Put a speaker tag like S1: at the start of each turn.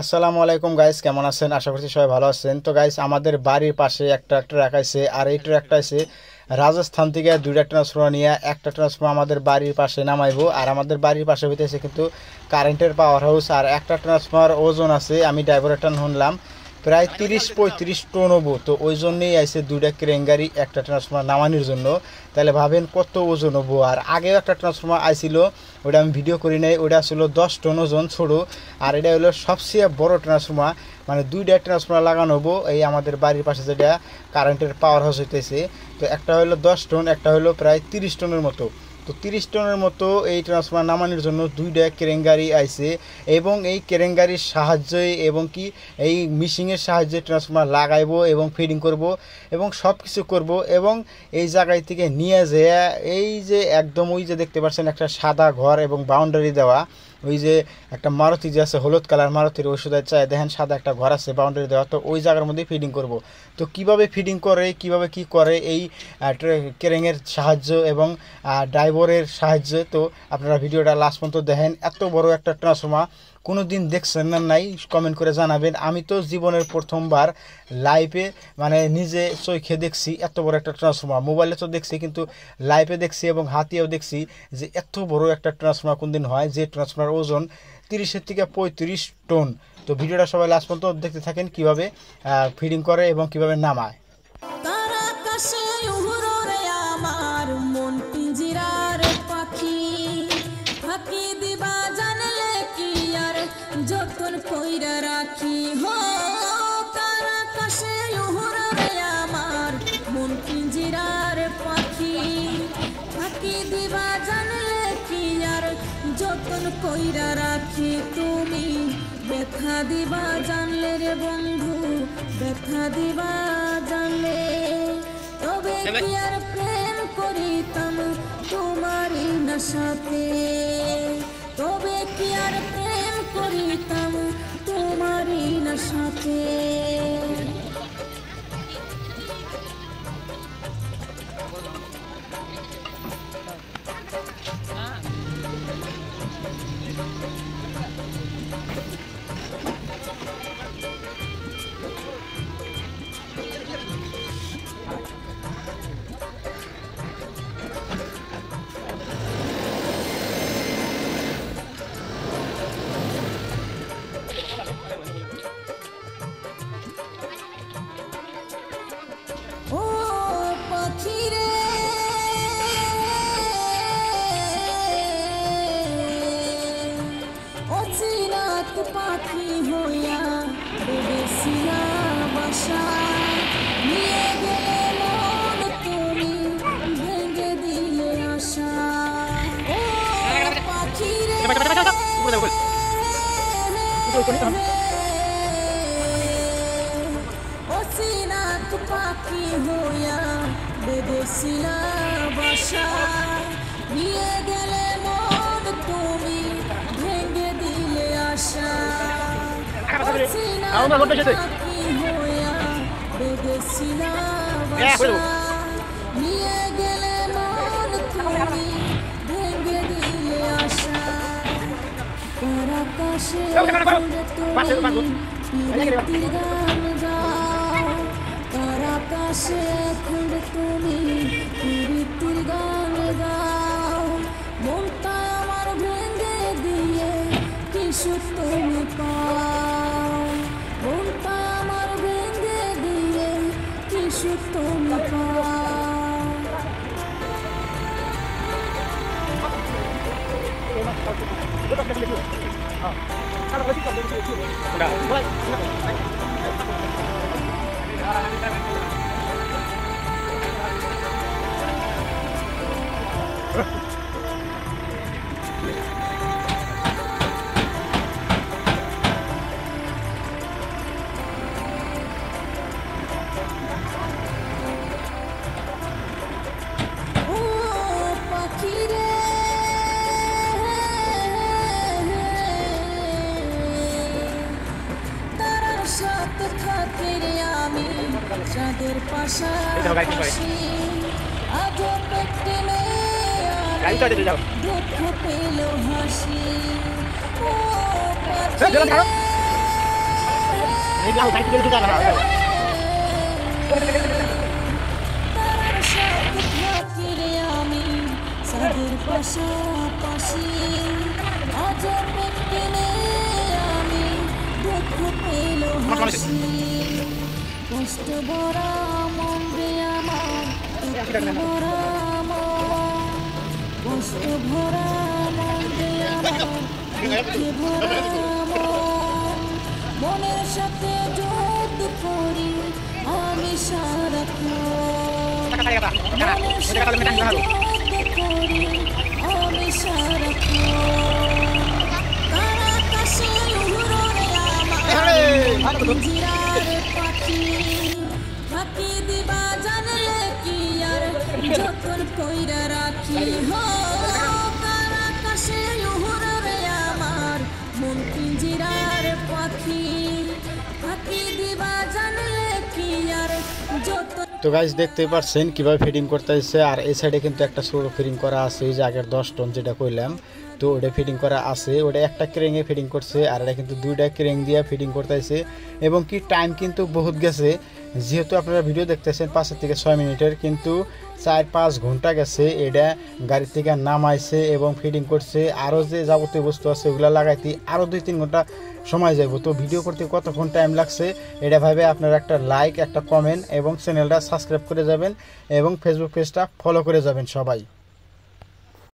S1: আসসালামু আলাইকুম গাইস, কেমন আছেন? আশা করছি সবাই ভালো আছেন। তো গাইস, আমাদের বাড়ির পাশে একটা ট্রাক্টর রাখাইছে, আর এই ট্রাক্টর আছে রাজস্থান থেকে দুইটা ট্রান্সফর্মার নিয়ে একটা ট্রান্সফর্মার আমাদের বাড়ির পাশে নামাইবো। আর আমাদের বাড়ির পাশে হইতেছে কিন্তু কারেন্টের পাওয়ার হাউস। আর একটা ট্রান্সফর্মার ওজন আছে, আমি ড্রাইভারের টান শুনলাম প্রায় 30-35 টন হবো। তো ওই জন্যই আইসে দুইটা ক্রেন গাড়ি একটা ট্রান্সফর্মার নামানোর জন্য। তাহলে ভাবেন কত ওজন হবো। আর আগেও একটা ট্রান্সফর্মার আইছিল, ওটা আমি ভিডিও করি নাই, ওটা ছিল 10 টন ওজন ছোটো। আর এটা হলো সবচেয়ে বড় ট্রান্সফর্মার, মানে দুইটা ট্রান্সফর্মার লাগানো হবো এই আমাদের বাড়ির পাশে যেটা কারেন্টের পাওয়ার হাউস হইতেছে। তো একটা হলো 10 টন, একটা হলো প্রায় 30 টনের মতো। তো 30 টনের মতো এই ট্রান্সফর্মার নামানোর জন্য দুইটা ক্রেন গাড়ি আইছে, এবং এই ক্রেন গাড়ির সাহায্যে এবং কি এই মেশিনের সাহায্যে ট্রান্সফর্মার লাগাইবো এবং ফিডিং করব এবং সব কিছু করবো। এবং এই জায়গায় থেকে নিয়ে যেয়ে এই যে একদম ওই যে দেখতে পাচ্ছেন একটা সাদা ঘর এবং বাউন্ডারি দেওয়া, ওই যে একটা মারুতি যে আছে হলুদ কালার মারুতির ওষুধের চায় দেখেন সাদা একটা ঘর আছে বাউন্ডারি দেওয়া, তো ওই জায়গার মধ্যে ফিডিং করব। তো কিভাবে ফিডিং করে, কিভাবে কি করে এই ক্রেনের সাহায্য এবং ড্রাইভারের সাহায্যে, তো আপনারা ভিডিওটা লাস্ট পর্যন্ত দেখেন। এত বড় একটা ট্রান্সফর্মার কোনো দিন দেখছেন না নাই কমেন্ট করে জানাবেন। আমি তো জীবনের প্রথমবার লাইভে মানে নিজে চোখে দেখছি এত বড় একটা ট্রান্সফর্মার। মোবাইলে তো দেখছি, কিন্তু লাইভে দেখছি এবং হাতিয়েও দেখছি যে এত বড় একটা ট্রান্সফর্মার কোন দিন হয়, যে ট্রান্সফর্মার ওজন 30-35 টন। তো ভিডিওটা সবাই লাস্ট পর্যন্ত দেখতে থাকেন কিভাবে ফিডিং করে এবং কিভাবে নামায়।
S2: যতন কইরা রাখি হো তার আকাশে উড়ে আমার মন পিঞ্জিরার পাখি, ফাঁকি দিবা জানলে কি আর যতন কইরা রাখি। তুমি ব্যথা দিবা জানলে রে বন্ধু, ব্যথা দিবা জানলে তবে কি আর প্রেম করিতাম তোমারই নেশাতে, তবে কি আর প্রেম করিতাম তোমারই নেশাতে। ও পাখি রে অচিরাত পাখি হইয়া বেশিয়া বাসা নিয়ে গেলে মন তুমি ভেঙে দিলে আশা। ও পাখি রে অচিরাত পাখি হইয়া বেদেশিয়া বাসা নিয়ে গেলে মন তুমি ভেঙে দিলে আশা। অচিরাত পাখি হইয়া বেদেশিয়া বাসা নিয়ে গেলে মন তুমি ভেঙে দিলে আশা। তার আকাশে তুমি প্রীতির গান গাও, তার আকাশে খুঁড়ে তুমি প্রীতির গান গাও। মনটা আমার ভেঙে দিয়ে কিছু তুমি পাও, মনটা আমার ভেঙে দিয়ে কিছু তুমি পাও। ও পাখি রে তারার সাথে খাতির আমি চাঁদ চাঁদের পাশাপাশি আজও পেটে নেই দুঃখ পেল হাসি ও পাখি তার সাথে থাকি রে আমি চাঁদের পাশাপাশি আজও পেটে নেই আমি দুঃখ পেল হাসি কষ্ট ভরা মন রে আমার দুঃখ ভরা মন কষ্ট ভরা মন রে আমার দুঃখে ভরা মন মনের সাথে যুদ্ধ করি আমি সারাক্ষণ মনের সাথে যুদ্ধ করি আমি সারাক্ষণ তারা আকাশে উড়ে আমার জিরার পাখি ফাঁকি দিবা জানলে কি আর যতন কইরা রাখি হো তার আকাশে উড়ে আমার মন পিঞ্জিরার পাখি ফাঁকি দিবা জানলে কি আর যতন।
S1: তো গাইস দেখতেই পাচ্ছেন কিভাবে ফিটিং করতে হচ্ছে। আর এই সাইডে কিন্তু একটা ছোট ফিটিং করা আছে, এই যে আগের 10 টন যেটা কইলাম, তো ওটা ফিটিং করা আছে। ওটা একটা ক্রেঙে ফিটিং করছে আর এটা কিন্তু দুইটা ক্রেং দিয়ে ফিটিং করতে হচ্ছে। এবং কি টাইম কিন্তু বহুত গেছে, যেহেতু আপনারা ভিডিও দেখতেছেন 5 থেকে 6 মিনিটের, কিন্তু 4-5 ঘন্টা গেছে এটা গাড়ি থেকে নামাইছে এবং ফিটিং করছে। আরও যে যাবতীয় বস্তু আছে ওগুলো লাগাইতে আরও 2-3 ঘন্টা সময় যাবে। তো ভিডিও করতে কতক্ষণ টাইম লাগছে এটা ভাবে আপনারা একটা লাইক, একটা কমেন্ট এবং চ্যানেলটা সাবস্ক্রাইব করে যাবেন এবং ফেসবুক পেজটা ফলো করে যাবেন সবাই।